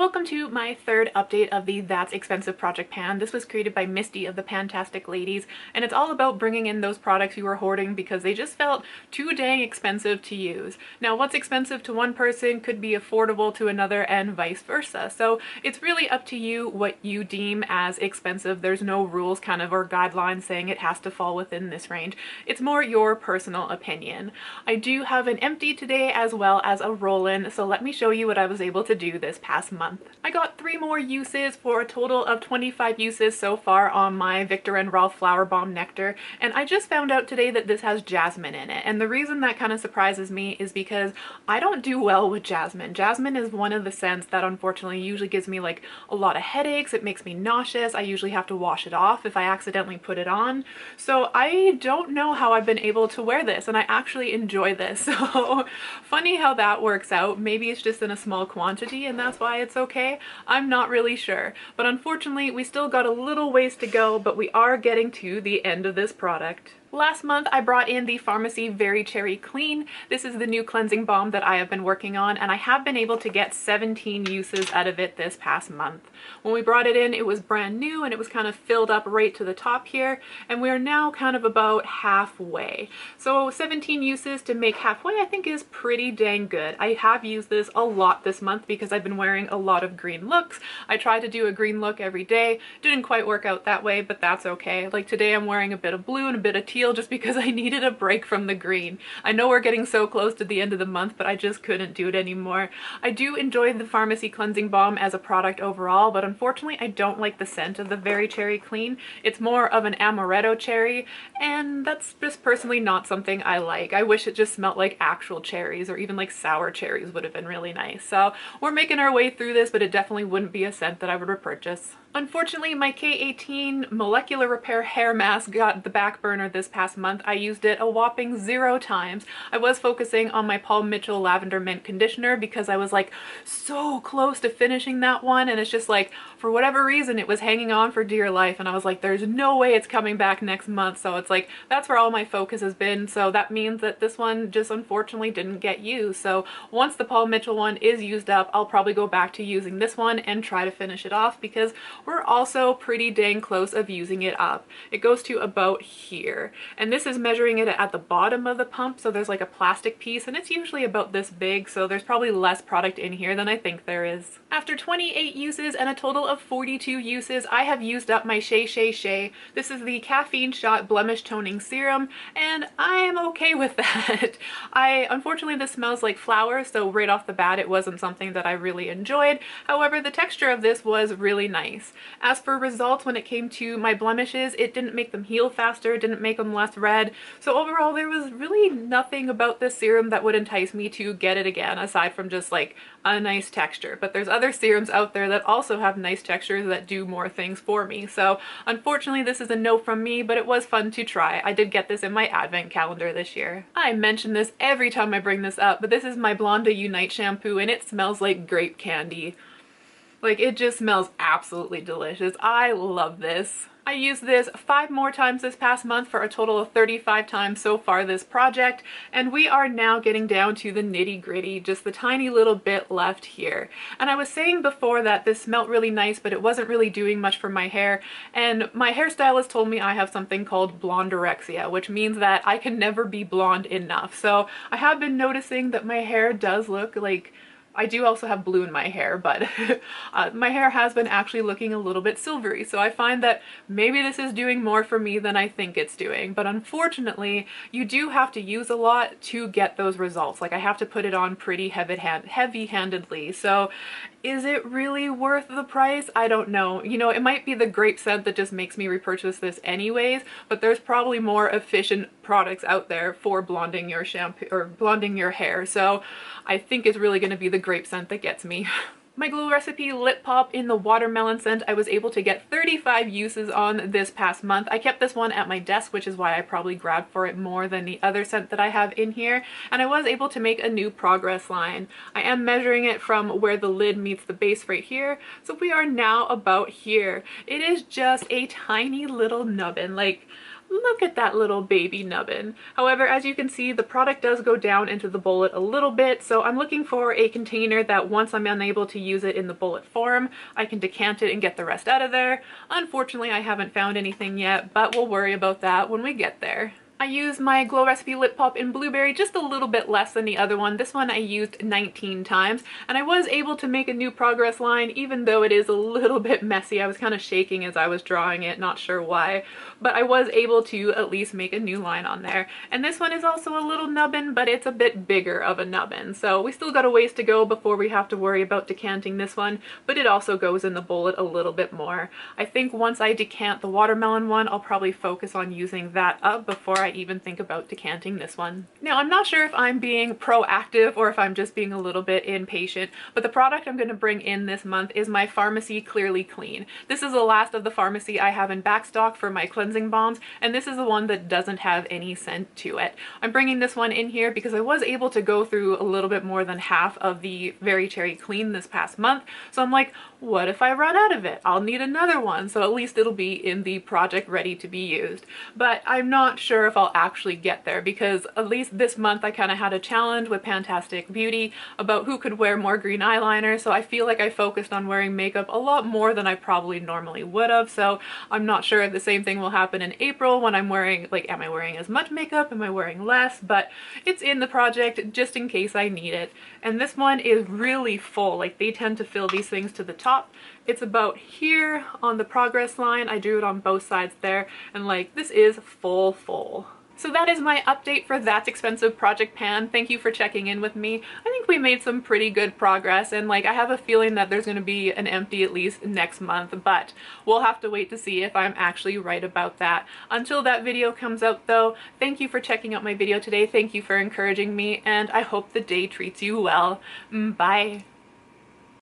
Welcome to my third update of the That's Expensive project pan. This was created by Misty of the Pantastic ladies, and it's all about bringing in those products you were hoarding because they just felt too dang expensive to use. Now, what's expensive to one person could be affordable to another and vice versa. So it's really up to you what you deem as expensive. There's no rules kind of or guidelines saying it has to fall within this range. It's more your personal opinion. I do have an empty today as well as a roll-in, so let me show you what I was able to do this past month. I got 3 more uses for a total of 25 uses so far on my Viktor and Rolf Flowerbomb Nectar, and I just found out today that this has jasmine in it. And the reason that kind of surprises me is because I don't do well with jasmine. Jasmine is one of the scents that unfortunately usually gives me like a lot of headaches. It makes me nauseous. I usually have to wash it off if I accidentally put it on. So I don't know how I've been able to wear this, and I actually enjoy this. So funny how that works out. Maybe it's just in a small quantity and that's why it's okay. I'm not really sure, but unfortunately we still got a little ways to go, but we are getting to the end of this product. Last month I brought in the Pharmacy Very Cherry Clean. This is the new cleansing balm that I have been working on, and I have been able to get 17 uses out of it this past month. When we brought it in, it was brand new and it was kind of filled up right to the top here, and we are now kind of about halfway. So 17 uses to make halfway I think is pretty dang good. I have used this a lot this month because I've been wearing a lot of green looks. I try to do a green look every day. Didn't quite work out that way, but that's okay. Like today I'm wearing a bit of blue and a bit of teal just because I needed a break from the green. I know we're getting so close to the end of the month, but I just couldn't do it anymore. I do enjoy the Pharmacy Cleansing Balm as a product overall, but unfortunately I don't like the scent of the Very Cherry Clean. It's more of an amaretto cherry, and that's just personally not something I like. I wish it just smelled like actual cherries, or even like sour cherries would have been really nice. So we're making our way through this, but it definitely wouldn't be a scent that I would repurchase. Unfortunately, my K18 Molecular Repair Hair Mask got the back burner this past month. I used it a whopping 0 times. I was focusing on my Paul Mitchell Lavender Mint Conditioner because I was like so close to finishing that one, and it's just like for whatever reason it was hanging on for dear life, and I was like there's no way it's coming back next month. So it's like that's where all my focus has been. So that means that this one just unfortunately didn't get used. So once the Paul Mitchell one is used up, I'll probably go back to using this one and try to finish it off because we're also pretty dang close of using it up. It goes to about here, and this is measuring it at the bottom of the pump, so there's like a plastic piece and it's usually about this big, so there's probably less product in here than I think there is. After 28 uses and a total of 42 uses, I have used up my Shea Shea Shea. This is the caffeine shot blemish toning serum, and I am okay with that. Unfortunately this smells like flowers, so right off the bat it wasn't something that I really enjoyed. However, the texture of this was really nice. As for results when it came to my blemishes, it didn't make them heal faster, didn't make them less red. So overall there was really nothing about this serum that would entice me to get it again, aside from just like a nice texture. But there's other serums out there that also have nice textures that do more things for me. So unfortunately this is a no from me, but it was fun to try. I did get this in my advent calendar this year. I mention this every time I bring this up, but this is my Blonde Unite shampoo and it smells like grape candy. Like, it just smells absolutely delicious. I love this. I used this 5 more times this past month for a total of 35 times so far this project, and we are now getting down to the nitty-gritty, just the tiny little bit left here. And I was saying before that this smelled really nice, but it wasn't really doing much for my hair, and my hairstylist told me I have something called blonderexia, which means that I can never be blonde enough. So I have been noticing that my hair does look like, I do also have blue in my hair, but my hair has been actually looking a little bit silvery, so I find that maybe this is doing more for me than I think it's doing. But unfortunately, you do have to use a lot to get those results. Like, I have to put it on pretty heavy-handedly, so is it really worth the price? I don't know. You know, it might be the grape scent that just makes me repurchase this anyways, but there's probably more efficient products out there for blonding your shampoo or blonding your hair. So I think it's really going to be the grape scent that gets me. My Glue Recipe Lip Pop in the watermelon scent, I was able to get 35 uses on this past month. I kept this one at my desk, which is why I probably grabbed for it more than the other scent that I have in here, and I was able to make a new progress line. I am measuring it from where the lid meets the base right here, so we are now about here. It is just a tiny little nubbin. Like, Look at that little baby nubbin. However, as you can see, the product does go down into the bullet a little bit, so I'm looking for a container that once I'm unable to use it in the bullet form, I can decant it and get the rest out of there. Unfortunately, I haven't found anything yet, but we'll worry about that when we get there. I used my Glow Recipe Lip Pop in Blueberry just a little bit less than the other one. This one I used 19 times, and I was able to make a new progress line even though it is a little bit messy. I was kind of shaking as I was drawing it, not sure why, but I was able to at least make a new line on there. And this one is also a little nubbin, but it's a bit bigger of a nubbin, so we still got a ways to go before we have to worry about decanting this one, but it also goes in the bullet a little bit more. I think once I decant the watermelon one, I'll probably focus on using that up before I even think about decanting this one. Now, I'm not sure if I'm being proactive or if I'm just being a little bit impatient, but the product I'm going to bring in this month is my Pharmacy Clearly Clean. This is the last of the Pharmacy I have in backstock for my cleansing balms, and this is the one that doesn't have any scent to it. I'm bringing this one in here because I was able to go through a little bit more than half of the Very Cherry Clean this past month, so I'm like, what if I run out of it? I'll need another one, so at least it'll be in the project ready to be used. But I'm not sure if I'll actually get there because at least this month I kind of had a challenge with Pantastic Beauty about who could wear more green eyeliner, so I feel like I focused on wearing makeup a lot more than I probably normally would have, so I'm not sure if the same thing will happen in April when I'm wearing, like, am I wearing as much makeup? Am I wearing less? But it's in the project just in case I need it. And this one is really full, like they tend to fill these things to the top. It's about here on the progress line. I drew it on both sides there, and like this is full. So that is my update for That's Expensive Project Pan. Thank you for checking in with me. I think we made some pretty good progress, and like I have a feeling that there's going to be an empty at least next month, but we'll have to wait to see if I'm actually right about that. Until that video comes out though, thank you for checking out my video today. Thank you for encouraging me, and I hope the day treats you well. Bye!